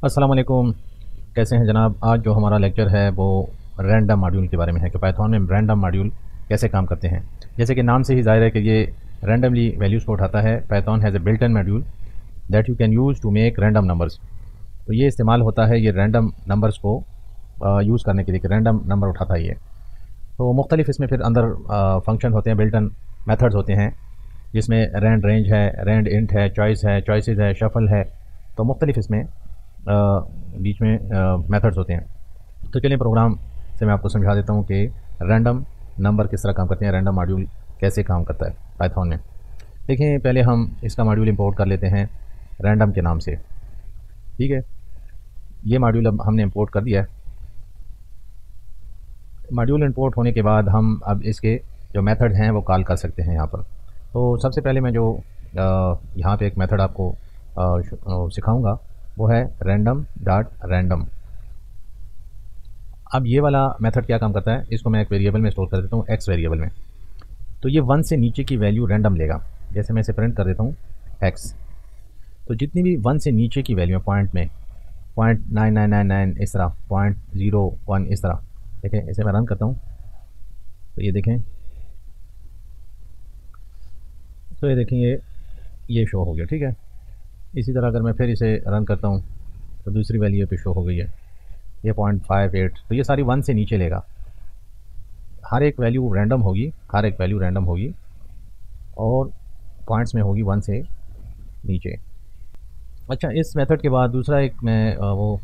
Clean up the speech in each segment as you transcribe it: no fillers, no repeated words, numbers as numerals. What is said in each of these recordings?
अस्सलाम वालेकुम। कैसे हैं जनाब। आज जो हमारा लेक्चर है वो रैंडम मॉड्यूल के बारे में है कि पाइथन में रैंडम मॉड्यूल कैसे काम करते हैं। जैसे कि नाम से ही ज़ाहिर है कि ये रैंडमली वैल्यूज़ को उठाता है। Python has a built in module that you can use to make random numbers. तो ये इस्तेमाल होता है ये रैंडम नंबर्स को यूज़ करने के लिए कि रैंडम नंबर उठाता है ये। तो मुख्तलिफ इसमें फिर अंदर फंक्शन होते हैं, बिल्ट इन मेथड्स होते हैं, जिसमें रैंड रेंज है, रैंड इंट है, चॉइस है, चॉइसेस है, शफल है। तो मुख्तलिफ इसमें बीच में मेथड्स होते हैं। तो चलिए प्रोग्राम से मैं आपको समझा देता हूँ कि रैंडम नंबर किस तरह काम करते हैं, रैंडम मॉड्यूल कैसे काम करता है पाइथन में। देखिए पहले हम इसका मॉड्यूल इंपोर्ट कर लेते हैं रैंडम के नाम से। ठीक है, ये मॉड्यूल अब हमने इंपोर्ट कर दिया है। मॉड्यूल इंपोर्ट होने के बाद हम अब इसके जो मेथड हैं वो कॉल कर सकते हैं यहाँ पर। तो सबसे पहले मैं जो यहाँ पे एक मेथड आपको सिखाऊंगा वो है रैंडम डॉट रैंडम। अब ये वाला मेथड क्या काम करता है, इसको मैं एक वेरिएबल में स्टोर कर देता हूँ, एक्स वेरिएबल में। तो ये 1 से नीचे की वैल्यू रैंडम लेगा। जैसे मैं इसे प्रिंट कर देता हूँ एक्स, तो जितनी भी 1 से नीचे की वैल्यू है पॉइंट में, 0.9999 इस तरह, 0.01 इस तरह। देखें इसे मैं रन करता हूँ तो ये देखें, तो ये देखें ये शो हो गया। ठीक है, इसी तरह अगर मैं फिर इसे रन करता हूँ तो दूसरी वैल्यू पे शो हो गई है, ये 0.58। तो ये सारी 1 से नीचे लेगा। हर एक वैल्यू रैंडम होगी, हर एक वैल्यू रैंडम होगी और पॉइंट्स में होगी 1 से नीचे। अच्छा, इस मेथड के बाद दूसरा एक मैं वो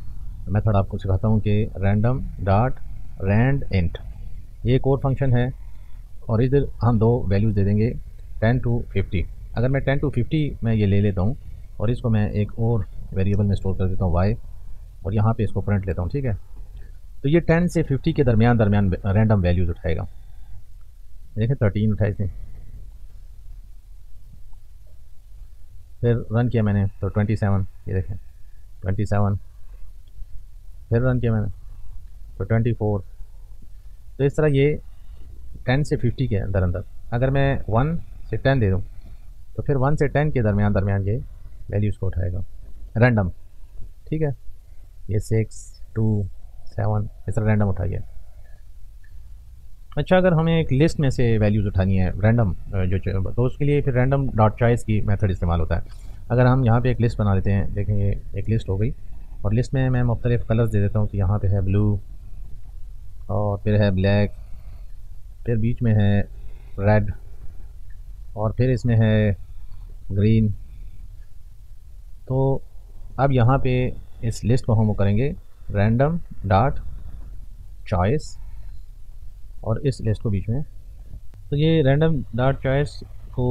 मेथड आपको सिखाता हूँ कि रैंडम डॉट रैंड इंट। ये एक और फंक्शन है और इधर हम दो वैल्यूज़ दे देंगे 10 to 50। अगर मैं 10 to 50 में ये ले लेता हूँ और इसको मैं एक और वेरिएबल में स्टोर कर देता हूँ y, और यहाँ पे इसको प्रिंट लेता हूँ। ठीक है, तो ये 10 से 50 के दरमियान रैंडम वैल्यूज़ उठाएगा। देखें 13 उठाए इसने, फिर रन किया मैंने तो 27, ये देखें 27, फिर रन किया मैंने तो 24। तो इस तरह ये 10 से 50 के अंदर अंदर, अगर मैं 1 से 10 दे दूँ तो फिर 1 से 10 के दरमियान ये वैल्यूज़ को उठाएगा रैंडम। ठीक है, ये 6, 2, 7 इस तरह रैंडम उठाइए। अच्छा, अगर हमें एक लिस्ट में से वैल्यूज़ उठानी है रैंडम तो उसके लिए फिर रैंडम डॉट चॉइस की मेथड इस्तेमाल होता है। अगर हम यहाँ पे एक लिस्ट बना देते हैं, देखें ये एक लिस्ट हो गई और लिस्ट में मैं मुख्तलिफ़ कलर्स दे देता हूँ कि यहाँ पे है ब्लू और फिर है ब्लैक, फिर बीच में है रेड और फिर इसमें है ग्रीन। तो अब यहाँ पे इस लिस्ट को हम करेंगे रैंडम डॉट चॉइस और इस लिस्ट को बीच में। तो ये रैंडम डॉट चॉइस को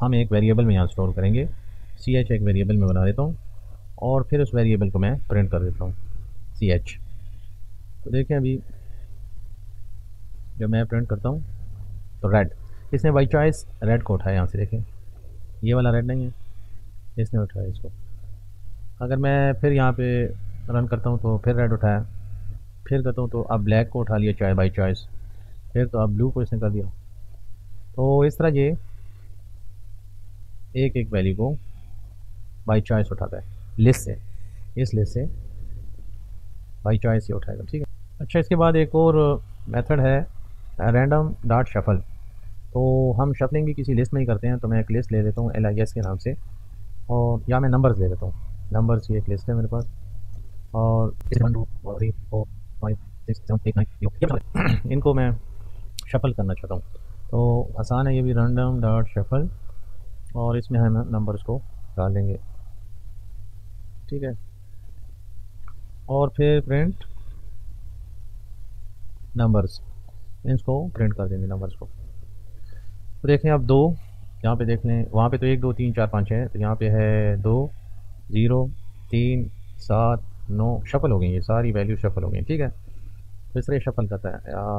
हम एक वेरिएबल में यहाँ स्टोर करेंगे, ch एक वेरिएबल में बना देता हूँ और फिर उस वेरिएबल को मैं प्रिंट कर देता हूँ ch। तो देखें अभी जब मैं प्रिंट करता हूँ तो रेड, इसने बाई चॉइस रेड को उठाया। यहाँ से देखें ये वाला रेड नहीं है, इसने उठाया इसको। अगर मैं फिर यहाँ पे रन करता हूँ तो फिर रेड उठाया, फिर करता हूँ तो अब ब्लैक को उठा लिया चाहे बाई चॉइस, फिर तो अब ब्लू को इसने कर दिया। तो इस तरह ये एक एक वैल्यू को बाई चॉइस उठाता है लिस्ट से, इस लिस्ट से बाई चॉइस ये उठाएगा। ठीक है, अच्छा इसके बाद एक और मेथड है रैंडम डॉट शफल। तो हम शफलिंग भी किसी लिस्ट में ही करते हैं। तो मैं एक लिस्ट ले लेता हूँ LIS के नाम से और या मैं नंबर्स ले लेता हूँ। नंबर्स की एक लिस्ट है मेरे पास और 1 2 3 4 5 6 7 8 9 इनको मैं शफल करना चाहता हूँ। तो आसान है ये भी, रैंडम डॉट शफल और इसमें हम नंबर्स को डाल देंगे। ठीक है, और फिर प्रिंट नंबर्स, इसको प्रिंट कर देंगे नंबर्स को। तो देखें अब दो यहाँ पे देख लें, वहाँ पे तो 1 2 3 4 5 है, तो यहाँ पे है 2 0 3 7 9 शफल हो गई, ये सारी वैल्यू शफल हो गई। ठीक है, तो इस तरह शफल करता है।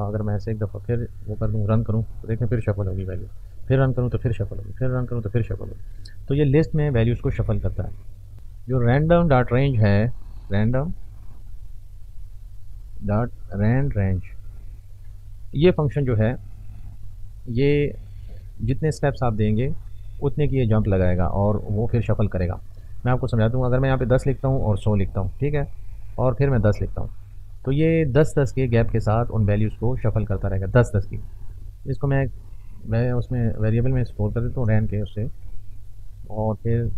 अगर मैं ऐसे एक दफ़ा फिर वो कर दूँ, रन करूँ तो देखें फिर शफल होगी वैल्यू, फिर रन करूँ तो फिर शफल होगी, फिर रन करूँ तो फिर शफल होगी। तो ये लिस्ट में वैल्यूज़ को शफल करता है। जो रैंडम डॉट रेंज है, रैंडम डॉट रैंड रेंज, ये फंक्शन जो है ये जितने स्टेप्स आप देंगे उतने की ये जंप लगाएगा और वो फिर शफल करेगा। मैं आपको समझा दूँ। अगर मैं यहाँ पे 10 लिखता हूँ और 100 लिखता हूँ, ठीक है, और फिर मैं 10 लिखता हूँ, तो ये 10-10 के गैप के साथ उन वैल्यूज़ को शफल करता रहेगा, 10-10 की। इसको मैं उसमें वेरिएबल में स्टोर कर देता हूँ रैन के उससे, और फिर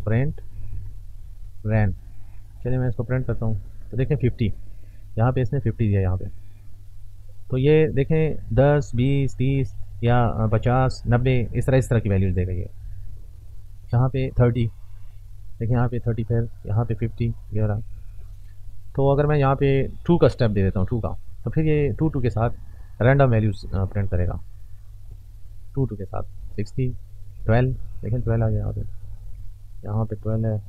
प्रिंट रैन। चलिए मैं इसको प्रिंट करता हूँ, तो देखें 50, यहाँ पे इसने 50 दिया यहाँ पे। तो ये देखें 10, 20, 30 या 50, 90 इस तरह की वैल्यूज़ देगा ये। यहाँ पे 30, देखिए यहाँ पे 30, फिर यहाँ पे 50 ये रहा। तो अगर मैं यहाँ पे 2 का स्टेप दे देता हूँ, 2 का, तो फिर ये 2 के साथ रैंडम वैल्यूज़ प्रिंट करेगा। 2 के साथ 60, 12, देखें 12 आ गया यहाँ पे 12 है,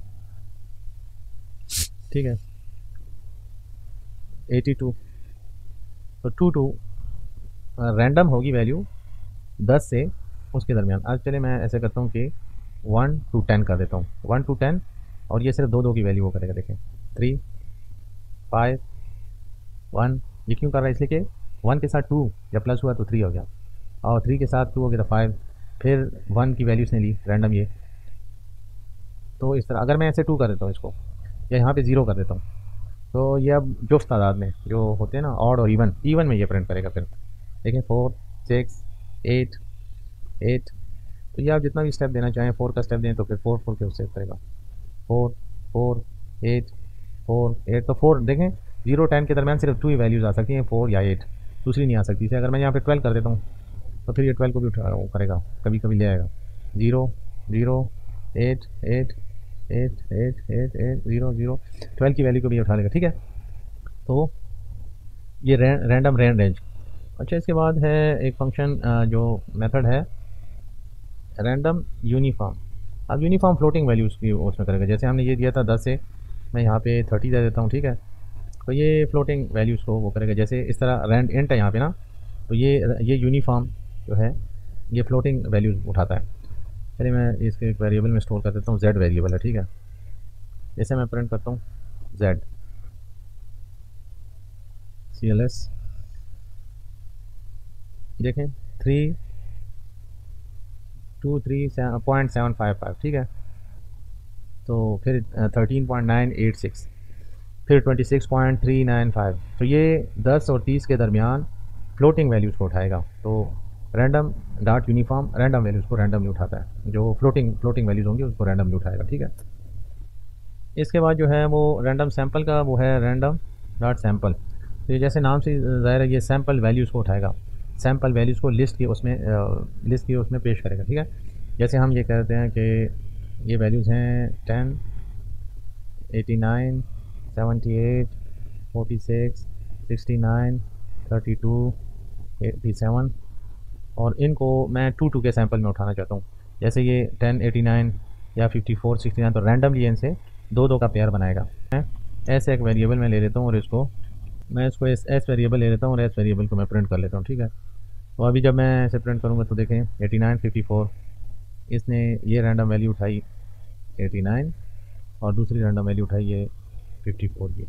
ठीक है, 82। तो 2 रैंडम होगी वैल्यू 10 से उसके दरमियान। आज चलिए मैं ऐसे करता हूँ कि 1 to 10 कर देता हूँ, 1 to 10, और ये सिर्फ दो की वैल्यू वो करेगा। देखें 3, 5, 1। ये क्यों कर रहा है? इसलिए कि 1 के साथ 2 जब प्लस हुआ तो 3 हो गया, और 3 के साथ 2 हो गया तो 5, फिर 1 की वैल्यू इसने ली रैंडम ये। तो इस तरह अगर मैं ऐसे 2 कर देता हूँ इसको, या यहाँ पे 0 कर देता हूँ, तो ये अब जुफ्त तादाद में जो होते हैं ना, ऑड और इवन में ये प्रिंट करेगा। फिर देखें 4, 6, 8, 8। तो ये आप जितना भी स्टेप देना चाहें, 4 का स्टेप दें तो फिर 4 4 के उससे करेगा, 4, 4, 8, 4, 8। तो 4 देखें 0 10 के दरमियान सिर्फ 2 ही वैल्यूज़ आ सकती हैं, 4 या 8, दूसरी नहीं आ सकती। इसे अगर मैं यहाँ पे 12 कर देता हूँ, तो फिर ये 12 को भी उठा वो करेगा, कभी कभी ले आएगा। 0, 0, 8, 8, 8, 8, 8, 8, 0, 0, 12 की वैल्यू को भी उठा लेगा, ठीक है। तो ये रैंडम रेंज। अच्छा, इसके बाद है एक फंक्शन जो मेथड है रैंडम यूनिफॉर्म। अब यूनिफॉर्म फ्लोटिंग वैल्यूज़ की उसमें करेगा। जैसे हमने ये दिया था 10 से, मैं यहाँ पे 30 दे देता हूँ, ठीक है। तो ये फ्लोटिंग वैल्यूज़ को वो करेगा, जैसे इस तरह रैंड इंट है यहाँ पे ना, तो ये यूनिफॉर्म जो है ये फ्लोटिंग वैल्यूज़ उठाता है। चलिए मैं इसके एक वेरिएबल में स्टोर कर देता हूँ, z वेरिएबल है, ठीक है। जैसे मैं प्रिंट करता हूँ z CLS, देखें 323.755, ठीक है। तो फिर 13.986, फिर 26.395। तो ये 10 और 30 के दरमियान फ्लोटिंग वैल्यूज़ को उठाएगा। तो random dot uniform random values को रैंडमली उठाता है, जो फ्लोटिंग वैल्यूज़ होंगी उसको रैंडमली उठाएगा, ठीक है। इसके बाद जो है वो रैंडम सैम्पल का वो है रैंडम डॉट सैम्पल। तो ये जैसे नाम से ज़ाहिर है ये सैम्पल वैल्यूज़ को उठाएगा, सैम्पल वैल्यूज़ को लिस्ट की उसमें पेश करेगा, ठीक है। जैसे हम ये कहते हैं कि ये वैल्यूज़ हैं 10, 89, 78, 46, 69, 32, 87, और इनको मैं 2 के सैम्पल में उठाना चाहता हूँ। जैसे ये 10, 89 या 54, 69, तो रैंडमली इनसे 2 का पेयर बनाएगा। ऐसे एक वेरिएबल मैं ले लेता हूँ, और इसको एस वेरिएबल ले लेता हूँ, और एस वेरिएबल को मैं प्रिंट कर लेता हूँ, ठीक है। तो अभी जब मैं ऐसे प्रिंट करूँगा तो देखें 89, 54, इसने ये रैंडम वैल्यू उठाई 89, और दूसरी रैंडम वैल्यू उठाई ये 54 की।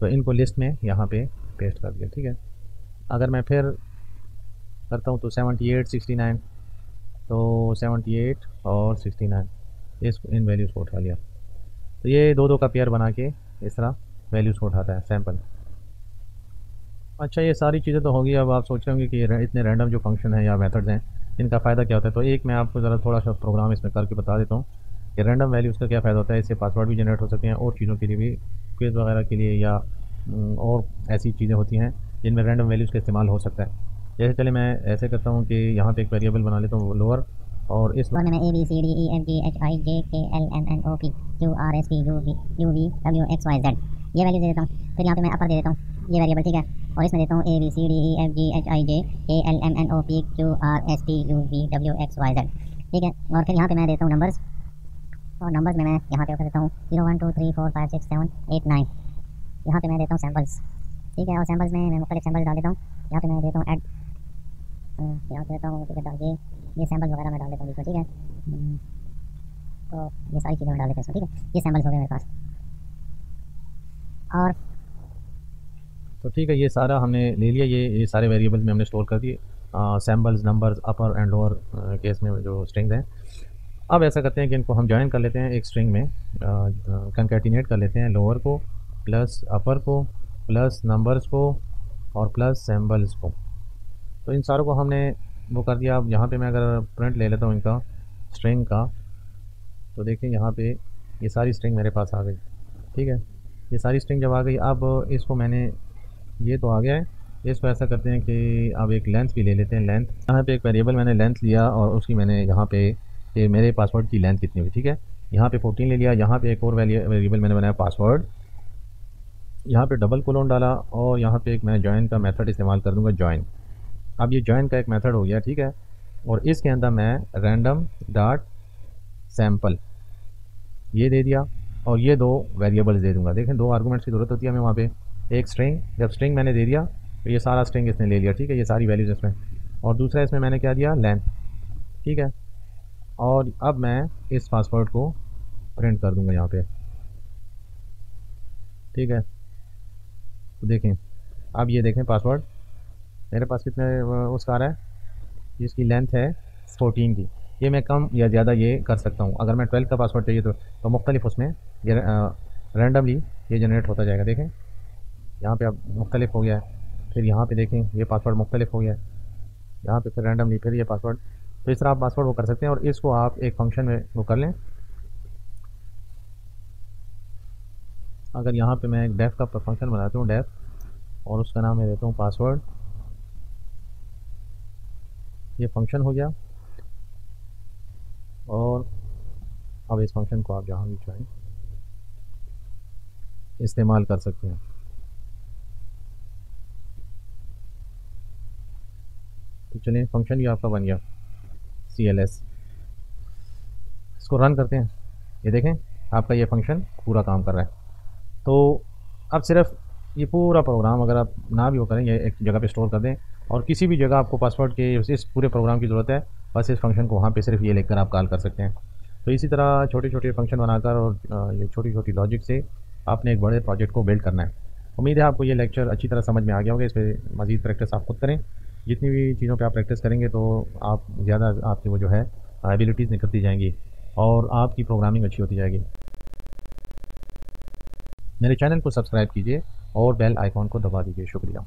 तो इनको लिस्ट में यहाँ पे पेस्ट कर दिया, ठीक है। अगर मैं फिर करता हूँ तो 78, 69, तो 78 और 69 इन वैल्यूज़ को उठा लिया। तो ये 2 का पेयर बना के इस तरह वैल्यूज़ को उठाता है सैम्पल। अच्छा, ये सारी चीज़ें तो होगी। अब आप सोच रहे होंगे कि इतने रैंडम जो फंक्शन हैं या मेथड्स हैं इनका फ़ायदा क्या होता है। तो एक मैं आपको ज़रा थोड़ा सा प्रोग्राम इसमें करके बता देता हूँ कि रैंडम वैल्यूज़ का क्या फ़ायदा होता है। इससे पासवर्ड भी जनरेट हो सकते हैं, और चीज़ों के लिए भी, क्विज़ वगैरह के लिए, या और ऐसी चीज़ें होती हैं जिनमें रैंडम वैल्यूज़ का इस्तेमाल हो सकता है। जैसे चले मैं ऐसे करता हूँ कि यहाँ पे एक वेरिएबल बना लेता हूँ लोअर, और इस में ABCDEFGHIJKLMNOP QRSTUVWXYZ ये वैल्यू दे देता हूँ। फिर यहाँ पे मैं अपर दे देता हूँ ये वेरिएबल, ठीक है, और इसमें देता हूँ ABCDEFGHIJKLMNOP QRSTUVWXYZ, ठीक है। और फिर यहाँ पे मैं देता हूँ नंबर्स, और नंबर्स में मैं यहाँ पे देता हूँ 0, 1, 2, 3, 4, 5, 6, 7, 8, 9। यहाँ पे मैं देता हूँ सैम्पल्स, ठीक है, और सैम्पल्स में मैं मुख्तलिफ सैम्पल्स डाल देता हूँ। यहाँ पे मैं देता हूँ ऐड, यहाँ पे देता हूँ, ठीक है, डाल के ये सैम्पल्स वगैरह मैं डाल देता हूँ, ठीक है। तो ये सारी चीज़ें मैं डाल देता हूँ, ठीक है। ये सैम्पल्स हो गए मेरे पास, और तो ठीक है, ये सारा हमने ले लिया। ये सारे वेरिएबल्स में हमने स्टोर कर दिए, samples, numbers, upper and lower case में जो स्ट्रिंग्स हैं। अब ऐसा करते हैं कि इनको हम जॉइन कर लेते हैं एक स्ट्रिंग में, कंकैटिनेट कर लेते हैं लोअर को प्लस अपर को प्लस नंबर्स को और प्लस सिंबल्स को। तो इन सारों को हमने वो कर दिया। अब यहाँ पे मैं अगर प्रिंट ले लेता हूँ इनका स्ट्रिंग का, तो देखिए यहाँ पे ये सारी स्ट्रिंग मेरे पास आ गई। ठीक है, ये सारी स्ट्रिंग जब आ गई, अब इसको मैंने, ये तो आ गया है, इसको ऐसा करते हैं कि अब एक लेंथ भी ले लेते हैं। लेंथ, यहाँ पे एक वेरिएबल मैंने लेंथ लिया और उसकी मैंने यहाँ पे कि मेरे पासवर्ड की लेंथ कितनी हुई। ठीक है, यहाँ पे 14 ले लिया। यहाँ पे एक और वेरिएबल मैंने बनाया पासवर्ड, यहाँ पे डबल कोलोन डाला और यहाँ पे एक मैं जॉइन का मेथड इस्तेमाल कर दूँगा जॉइन। अब ये जॉइन का एक मेथड हो गया। ठीक है, और इसके अंदर मैं रैंडम डॉट सैम्पल ये दे दिया और ये दो वेरिएबल्स दे दूंगा। देखें, दो आर्गूमेंट्स की ज़रूरत होती है हमें वहाँ पे। एक स्ट्रिंग, जब स्ट्रिंग मैंने दे दिया तो ये सारा स्ट्रिंग इसने ले लिया। ठीक है, ये सारी वैल्यूज़ इसमें, और दूसरा इसमें मैंने क्या दिया, लेंथ। ठीक है, और अब मैं इस पासवर्ड को प्रिंट कर दूंगा यहाँ पे। ठीक है, तो देखें, अब ये देखें पासवर्ड मेरे पास कितने उसका आ रहा है, जिसकी लेंथ है 14 की। ये मैं कम या ज़्यादा ये कर सकता हूँ। अगर मैं 12 का पासवर्ड चाहिए तो मुख्तलिफ उसमें ये रैंडमली ये जनरेट होता जाएगा। देखें, यहाँ पे अब मुख्तलिफ हो गया है, फिर यहाँ पे देखें ये पासवर्ड मुख्तलिफ हो गया है, यहाँ पे फिर रैंडमली फिर ये पासवर्ड। तो इस तरह आप पासवर्ड वो कर सकते हैं और इसको आप एक फंक्शन में वो कर लें। अगर यहाँ पे मैं एक डेफ का फंक्शन बनाता हूँ, डेफ, और उसका नाम मैं देता हूँ पासवर्ड, ये फंक्शन हो गया। और अब इस फंक्शन को आप जहाँ भी चाहें इस्तेमाल कर सकते हैं। तो चलिए, फंक्शन ये आपका बन गया CLS। इसको रन करते हैं। ये देखें, आपका ये फंक्शन पूरा काम कर रहा है। तो अब सिर्फ ये पूरा प्रोग्राम अगर आप ना भी वो करें, ये एक जगह पे स्टोर कर दें और किसी भी जगह आपको पासवर्ड के इस पूरे प्रोग्राम की ज़रूरत है, बस इस फंक्शन को वहाँ पे सिर्फ ये लेकर आप कॉल कर सकते हैं। तो इसी तरह छोटे छोटे फंक्शन बनाकर और ये छोटी छोटी लॉजिक से आपने एक बड़े प्रोजेक्ट को बिल्ड करना है। उम्मीद है आपको ये लेक्चर अच्छी तरह समझ में आ गया होगा। इस पर मज़ीद प्रैक्टिस आप खुद करें। जितनी भी चीज़ों पे आप प्रैक्टिस करेंगे तो आप ज़्यादा आपकी वो जो है एबिलिटीज़ निकलती जाएंगी और आपकी प्रोग्रामिंग अच्छी होती जाएगी। मेरे चैनल को सब्सक्राइब कीजिए और बेल आइकॉन को दबा दीजिए। शुक्रिया।